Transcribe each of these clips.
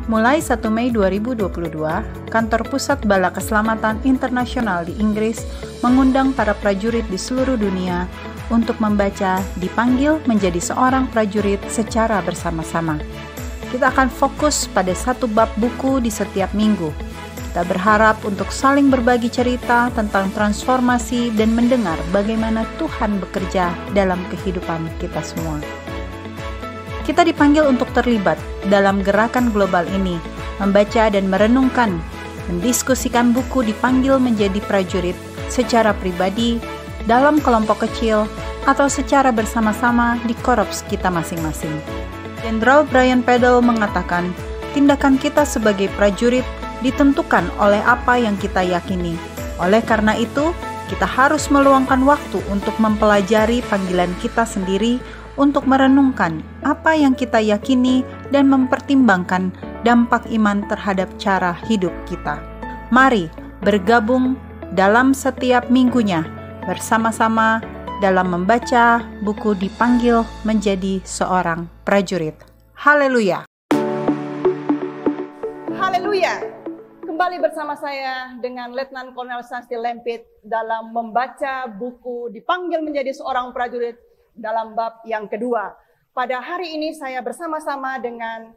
Mulai 1 Mei 2022, Kantor Pusat Bala Keselamatan Internasional di Inggris mengundang para prajurit di seluruh dunia untuk membaca Dipanggil Menjadi Seorang Prajurit secara bersama-sama. Kita akan fokus pada satu bab buku di setiap minggu. Kita berharap untuk saling berbagi cerita tentang transformasi dan mendengar bagaimana Tuhan bekerja dalam kehidupan kita semua. Kita dipanggil untuk terlibat dalam gerakan global ini, membaca dan merenungkan, mendiskusikan buku Dipanggil Menjadi Prajurit secara pribadi, dalam kelompok kecil, atau secara bersama-sama di korps kita masing-masing. Jenderal Brian Peddle mengatakan, tindakan kita sebagai prajurit ditentukan oleh apa yang kita yakini. Oleh karena itu, kita harus meluangkan waktu untuk mempelajari panggilan kita sendiri, untuk merenungkan apa yang kita yakini dan mempertimbangkan dampak iman terhadap cara hidup kita. Mari bergabung dalam setiap minggunya bersama-sama dalam membaca buku Dipanggil Menjadi Seorang Prajurit. Haleluya! Haleluya! Kembali bersama saya dengan Letnan Kolonel Sasti Lempit dalam membaca buku Dipanggil Menjadi Seorang Prajurit dalam bab yang kedua. Pada hari ini saya bersama-sama dengan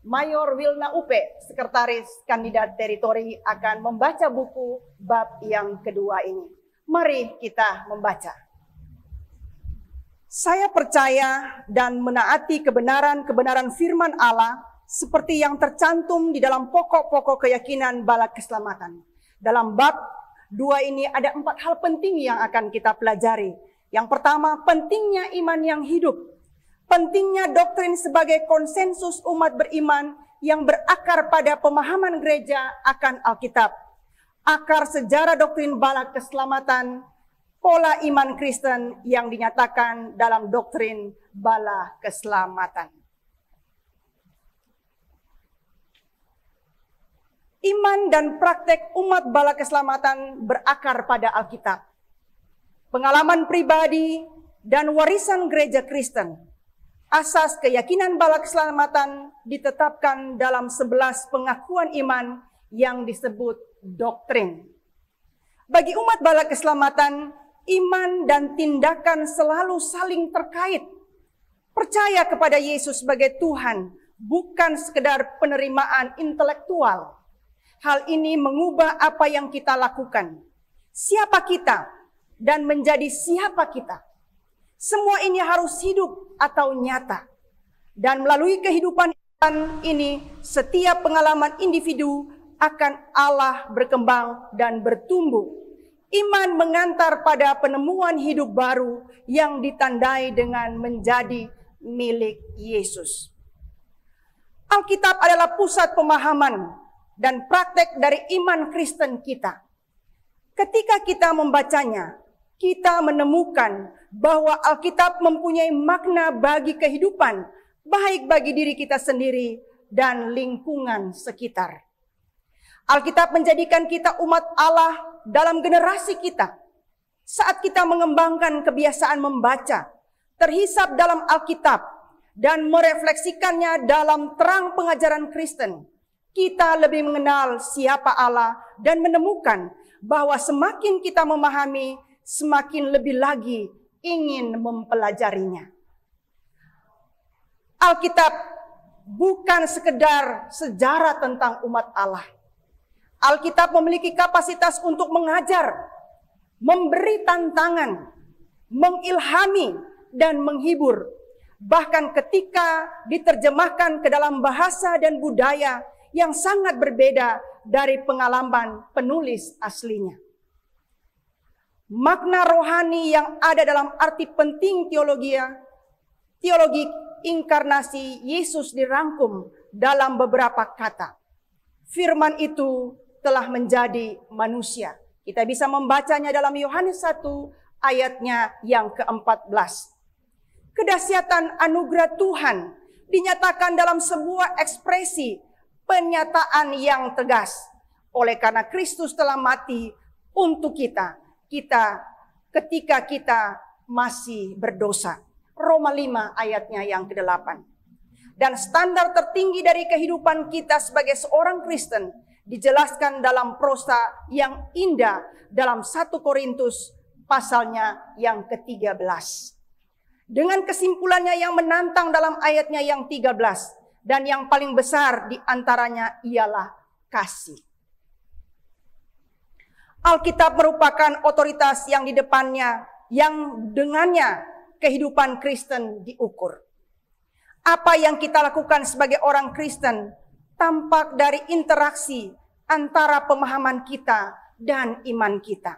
Mayor Wilna Upe, Sekretaris Kandidat Teritori, akan membaca buku bab yang kedua ini. Mari kita membaca. Saya percaya dan menaati kebenaran-kebenaran firman Allah seperti yang tercantum di dalam pokok-pokok keyakinan Bala Keselamatan. Dalam bab 2 ini ada 4 hal penting yang akan kita pelajari. Yang pertama, pentingnya iman yang hidup. Pentingnya doktrin sebagai konsensus umat beriman yang berakar pada pemahaman gereja akan Alkitab. Akar sejarah doktrin Bala Keselamatan, pola iman Kristen yang dinyatakan dalam doktrin Bala Keselamatan. Iman dan praktek umat Bala Keselamatan berakar pada Alkitab. Pengalaman pribadi dan warisan gereja Kristen. Asas keyakinan Bala Keselamatan ditetapkan dalam 11 pengakuan iman yang disebut doktrin. Bagi umat Bala Keselamatan, iman dan tindakan selalu saling terkait. Percaya kepada Yesus sebagai Tuhan bukan sekedar penerimaan intelektual. Hal ini mengubah apa yang kita lakukan. Siapa kita dan menjadi siapa kita. Semua ini harus hidup atau nyata. Dan melalui kehidupan ini, setiap pengalaman individu akan Allah berkembang dan bertumbuh. Iman mengantar pada penemuan hidup baru yang ditandai dengan menjadi milik Yesus. Alkitab adalah pusat pemahaman dan praktek dari iman Kristen kita. Ketika kita membacanya, kita menemukan bahwa Alkitab mempunyai makna bagi kehidupan, baik bagi diri kita sendiri dan lingkungan sekitar. Alkitab menjadikan kita umat Allah dalam generasi kita. Saat kita mengembangkan kebiasaan membaca, terhisap dalam Alkitab, dan merefleksikannya dalam terang pengajaran Kristen, kita lebih mengenal siapa Allah dan menemukan bahwa semakin kita memahami, semakin lebih lagi ingin mempelajarinya. Alkitab bukan sekedar sejarah tentang umat Allah. Alkitab memiliki kapasitas untuk mengajar, memberi tantangan, mengilhami, dan menghibur. Bahkan ketika diterjemahkan ke dalam bahasa dan budaya yang sangat berbeda dari pengalaman penulis aslinya. Makna rohani yang ada dalam arti penting teologi inkarnasi Yesus dirangkum dalam beberapa kata. Firman itu telah menjadi manusia. Kita bisa membacanya dalam Yohanes 1 ayatnya yang ke-14. Kedahsyatan anugerah Tuhan dinyatakan dalam sebuah ekspresi penyataan yang tegas. Oleh karena Kristus telah mati untuk kita ketika kita masih berdosa. Roma 5 ayatnya yang ke-8. dan standar tertinggi dari kehidupan kita sebagai seorang Kristen dijelaskan dalam prosa yang indah dalam 1 Korintus pasalnya yang ke-13. Dengan kesimpulannya yang menantang dalam ayatnya yang 13, dan yang paling besar di antaranya ialah kasih. Alkitab merupakan otoritas yang di depannya, yang dengannya kehidupan Kristen diukur. Apa yang kita lakukan sebagai orang Kristen tampak dari interaksi antara pemahaman kita dan iman kita.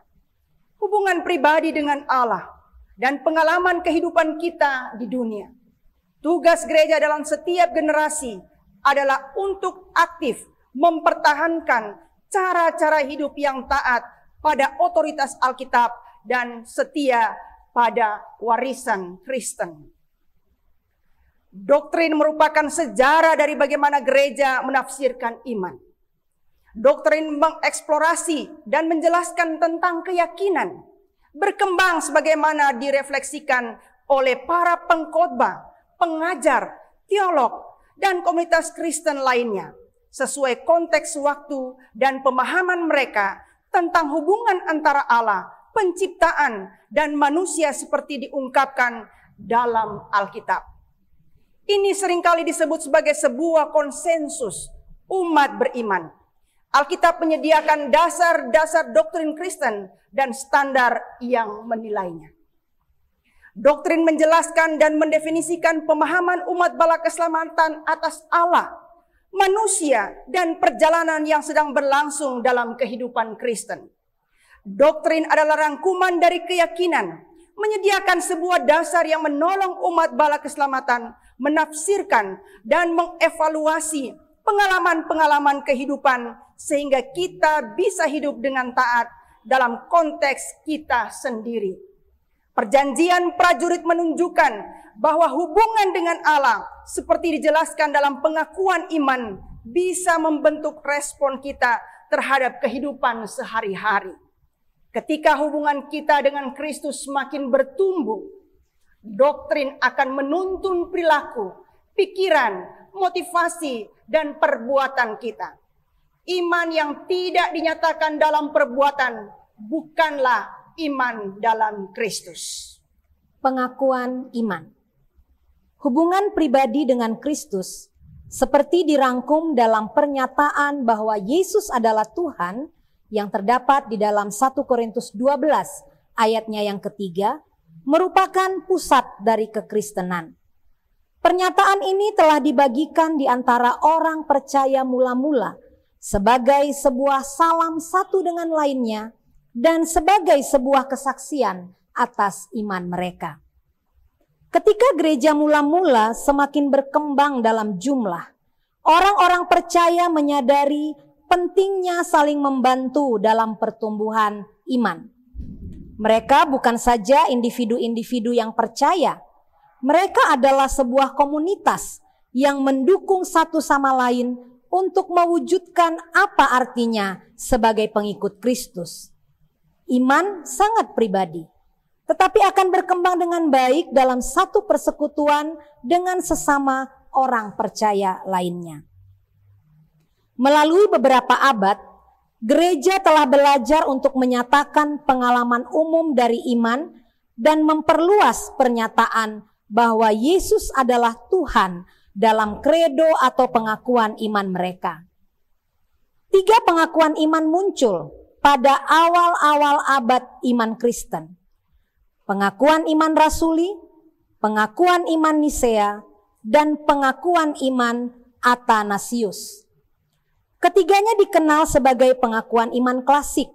Hubungan pribadi dengan Allah dan pengalaman kehidupan kita di dunia. Tugas gereja dalam setiap generasi adalah untuk aktif mempertahankan cara-cara hidup yang taat pada otoritas Alkitab dan setia pada warisan Kristen. Doktrin merupakan sejarah dari bagaimana gereja menafsirkan iman. Doktrin mengeksplorasi dan menjelaskan tentang keyakinan, berkembang sebagaimana direfleksikan oleh para pengkhotbah, pengajar, teolog, dan komunitas Kristen lainnya, sesuai konteks waktu dan pemahaman mereka tentang hubungan antara Allah, penciptaan, dan manusia seperti diungkapkan dalam Alkitab. Ini seringkali disebut sebagai sebuah konsensus umat beriman. Alkitab menyediakan dasar-dasar doktrin Kristen dan standar yang menilainya. Doktrin menjelaskan dan mendefinisikan pemahaman umat bala keselamatan atas Allah, manusia, dan perjalanan yang sedang berlangsung dalam kehidupan Kristen. Doktrin adalah rangkuman dari keyakinan, menyediakan sebuah dasar yang menolong umat bala keselamatan menafsirkan dan mengevaluasi pengalaman-pengalaman kehidupan sehingga kita bisa hidup dengan taat dalam konteks kita sendiri. Perjanjian prajurit menunjukkan bahwa hubungan dengan Allah seperti dijelaskan dalam pengakuan iman bisa membentuk respon kita terhadap kehidupan sehari-hari. Ketika hubungan kita dengan Kristus semakin bertumbuh, doktrin akan menuntun perilaku, pikiran, motivasi, dan perbuatan kita. Iman yang tidak dinyatakan dalam perbuatan bukanlah iman dalam Kristus. Pengakuan iman. Hubungan pribadi dengan Kristus seperti dirangkum dalam pernyataan bahwa Yesus adalah Tuhan yang terdapat di dalam 1 Korintus 12 ayatnya yang ketiga, merupakan pusat dari kekristenan. Pernyataan ini telah dibagikan di antara orang percaya mula-mula sebagai sebuah salam satu dengan lainnya dan sebagai sebuah kesaksian atas iman mereka. Ketika gereja mula-mula semakin berkembang dalam jumlah, orang-orang percaya menyadari pentingnya saling membantu dalam pertumbuhan iman. Mereka bukan saja individu-individu yang percaya, mereka adalah sebuah komunitas yang mendukung satu sama lain untuk mewujudkan apa artinya sebagai pengikut Kristus. Iman sangat pribadi, tetapi akan berkembang dengan baik dalam satu persekutuan dengan sesama orang percaya lainnya. Melalui beberapa abad, gereja telah belajar untuk menyatakan pengalaman umum dari iman dan memperluas pernyataan bahwa Yesus adalah Tuhan dalam kredo atau pengakuan iman mereka. 3 pengakuan iman muncul pada awal-awal abad iman Kristen. Pengakuan iman rasuli, pengakuan iman Nisea, dan pengakuan iman Athanasius. Ketiganya dikenal sebagai pengakuan iman klasik.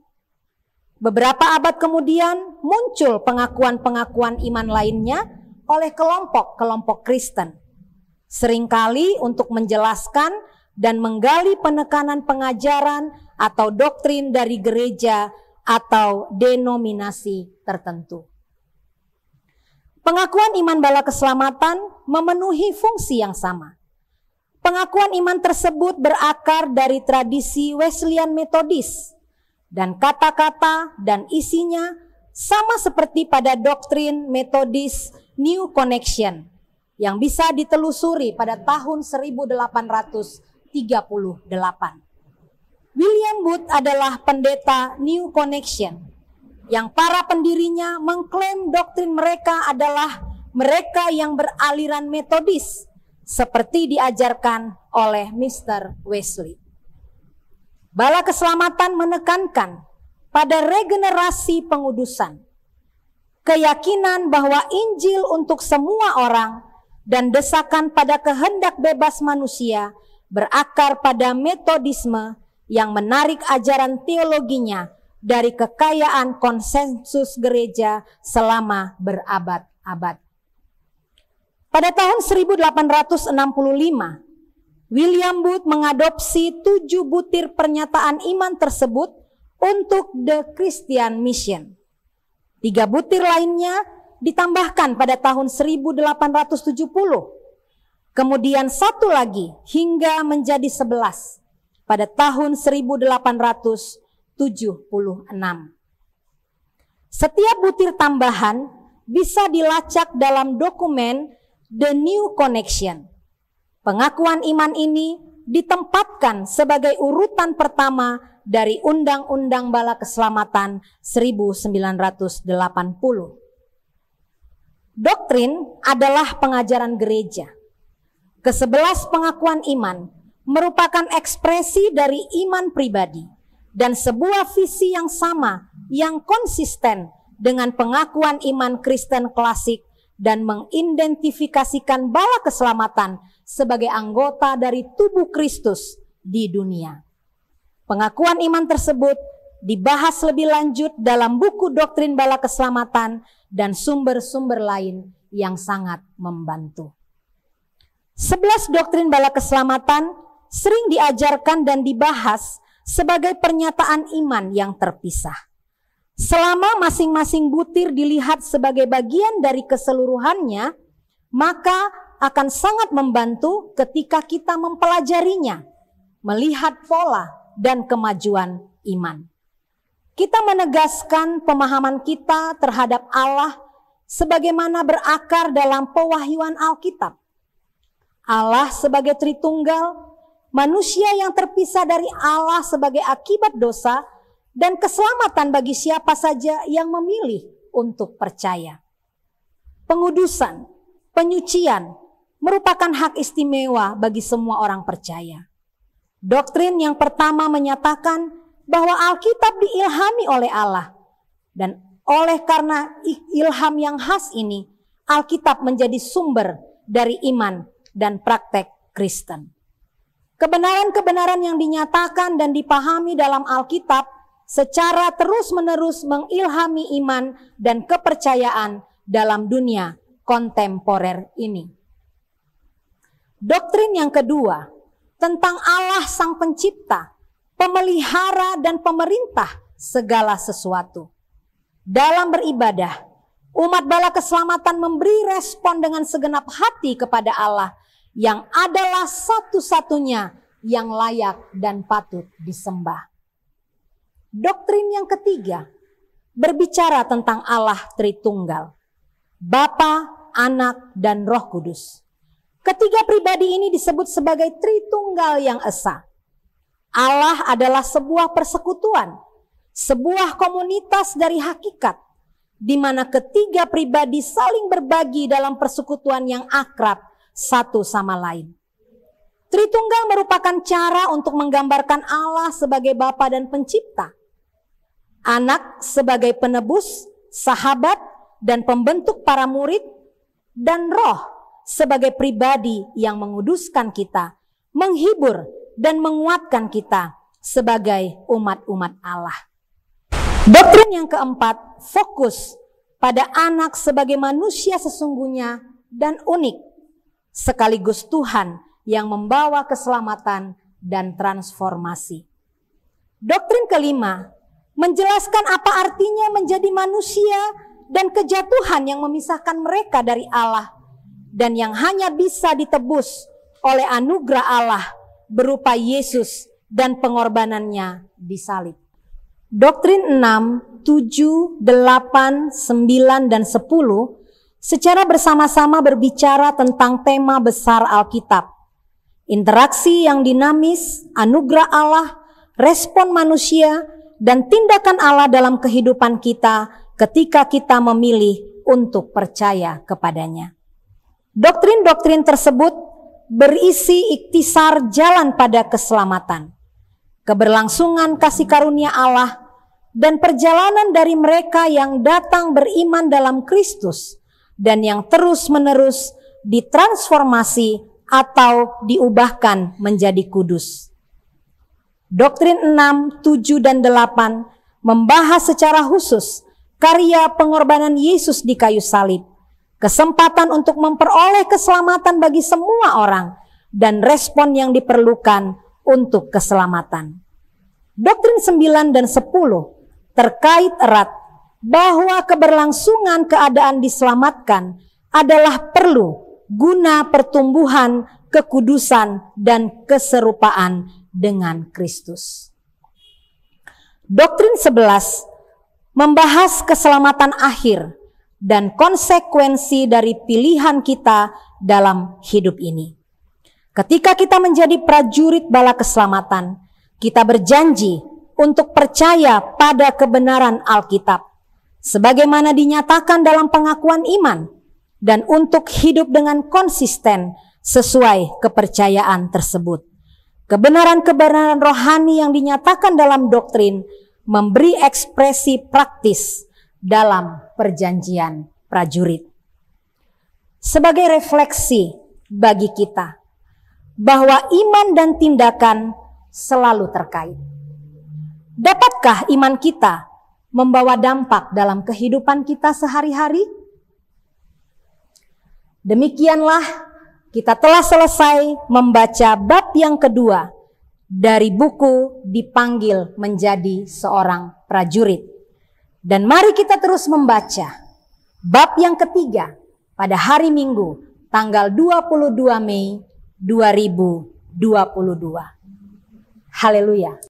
Beberapa abad kemudian muncul pengakuan-pengakuan iman lainnya oleh kelompok-kelompok Kristen. Seringkali untuk menjelaskan dan menggali penekanan pengajaran atau doktrin dari gereja atau denominasi tertentu. Pengakuan iman bala keselamatan memenuhi fungsi yang sama. Pengakuan iman tersebut berakar dari tradisi Wesleyan Metodis dan kata-kata dan isinya sama seperti pada doktrin Metodis New Connection. yang bisa ditelusuri pada tahun 1838. William Booth adalah pendeta New Connection yang para pendirinya mengklaim doktrin mereka adalah mereka yang beraliran metodis seperti diajarkan oleh Mr. Wesley. Bala Keselamatan menekankan pada regenerasi pengudusan, keyakinan bahwa Injil untuk semua orang dan desakan pada kehendak bebas manusia berakar pada metodisme yang menarik ajaran teologinya dari kekayaan konsensus gereja selama berabad-abad. Pada tahun 1865, William Booth mengadopsi 7 butir pernyataan iman tersebut untuk The Christian Mission. 3 butir lainnya ditambahkan pada tahun 1870. Kemudian 1 lagi hingga menjadi 11 pada tahun 1876. Setiap butir tambahan bisa dilacak dalam dokumen The New Connection. Pengakuan iman ini ditempatkan sebagai urutan pertama dari Undang-Undang Bala Keselamatan 1980. Doktrin adalah pengajaran gereja. Ke-11 pengakuan iman merupakan ekspresi dari iman pribadi dan sebuah visi yang sama yang konsisten dengan pengakuan iman Kristen klasik dan mengidentifikasikan bala keselamatan sebagai anggota dari tubuh Kristus di dunia. Pengakuan iman tersebut dibahas lebih lanjut dalam buku Doktrin Bala Keselamatan dan sumber-sumber lain yang sangat membantu. 11 doktrin bala keselamatan sering diajarkan dan dibahas sebagai pernyataan iman yang terpisah. Selama masing-masing butir dilihat sebagai bagian dari keseluruhannya, maka akan sangat membantu ketika kita mempelajarinya, melihat pola dan kemajuan iman. Kita menegaskan pemahaman kita terhadap Allah sebagaimana berakar dalam pewahyuan Alkitab. Allah sebagai Tritunggal, manusia yang terpisah dari Allah sebagai akibat dosa, dan keselamatan bagi siapa saja yang memilih untuk percaya. Pengudusan, penyucian merupakan hak istimewa bagi semua orang percaya. Doktrin yang pertama menyatakan bahwa Alkitab diilhami oleh Allah, dan oleh karena ilham yang khas ini, Alkitab menjadi sumber dari iman dan praktek Kristen. Kebenaran-kebenaran yang dinyatakan dan dipahami dalam Alkitab secara terus-menerus mengilhami iman dan kepercayaan dalam dunia kontemporer ini. Doktrin yang kedua tentang Allah Sang Pencipta, pemelihara dan pemerintah segala sesuatu. Dalam beribadah, umat bala keselamatan memberi respon dengan segenap hati kepada Allah yang adalah satu-satunya yang layak dan patut disembah. Doktrin yang ketiga berbicara tentang Allah Tritunggal, Bapa, Anak, dan Roh Kudus. Ketiga pribadi ini disebut sebagai Tritunggal yang esa. Allah adalah sebuah persekutuan, sebuah komunitas dari hakikat, di mana ketiga pribadi saling berbagi dalam persekutuan yang akrab satu sama lain. Tritunggal merupakan cara untuk menggambarkan Allah sebagai Bapa dan Pencipta, Anak sebagai penebus, sahabat, dan pembentuk para murid, dan Roh sebagai pribadi yang menguduskan kita, menghibur, dan menguatkan kita sebagai umat-umat Allah. Doktrin yang keempat fokus pada Anak sebagai manusia sesungguhnya dan unik, sekaligus Tuhan yang membawa keselamatan dan transformasi. Doktrin kelima menjelaskan apa artinya menjadi manusia dan kejatuhan yang memisahkan mereka dari Allah, dan yang hanya bisa ditebus oleh anugerah Allah berupa Yesus dan pengorbanannya di salib. Doktrin 6, 7, 8, 9, dan 10 secara bersama-sama berbicara tentang tema besar Alkitab, interaksi yang dinamis, anugerah Allah, respon manusia, dan tindakan Allah dalam kehidupan kita ketika kita memilih untuk percaya kepadanya. Doktrin-doktrin tersebut berisi ikhtisar jalan pada keselamatan, keberlangsungan kasih karunia Allah, dan perjalanan dari mereka yang datang beriman dalam Kristus dan yang terus-menerus ditransformasi atau diubahkan menjadi kudus. Doktrin 6, 7, dan 8 membahas secara khusus karya pengorbanan Yesus di kayu salib, kesempatan untuk memperoleh keselamatan bagi semua orang, dan respon yang diperlukan untuk keselamatan. Doktrin 9 dan 10 terkait erat bahwa keberlangsungan keadaan diselamatkan adalah perlu guna pertumbuhan, kekudusan, dan keserupaan dengan Kristus. Doktrin 11 membahas keselamatan akhir dan konsekuensi dari pilihan kita dalam hidup ini. Ketika kita menjadi prajurit bala keselamatan, kita berjanji untuk percaya pada kebenaran Alkitab, sebagaimana dinyatakan dalam pengakuan iman, dan untuk hidup dengan konsisten sesuai kepercayaan tersebut. Kebenaran-kebenaran rohani yang dinyatakan dalam doktrin memberi ekspresi praktis dalam perjanjian prajurit. Sebagai refleksi bagi kita bahwa iman dan tindakan selalu terkait. Dapatkah iman kita membawa dampak dalam kehidupan kita sehari-hari? Demikianlah kita telah selesai membaca bab yang kedua dari buku Dipanggil Menjadi Seorang Prajurit. Dan mari kita terus membaca bab yang ketiga pada hari Minggu tanggal 22 Mei 2022. Haleluya.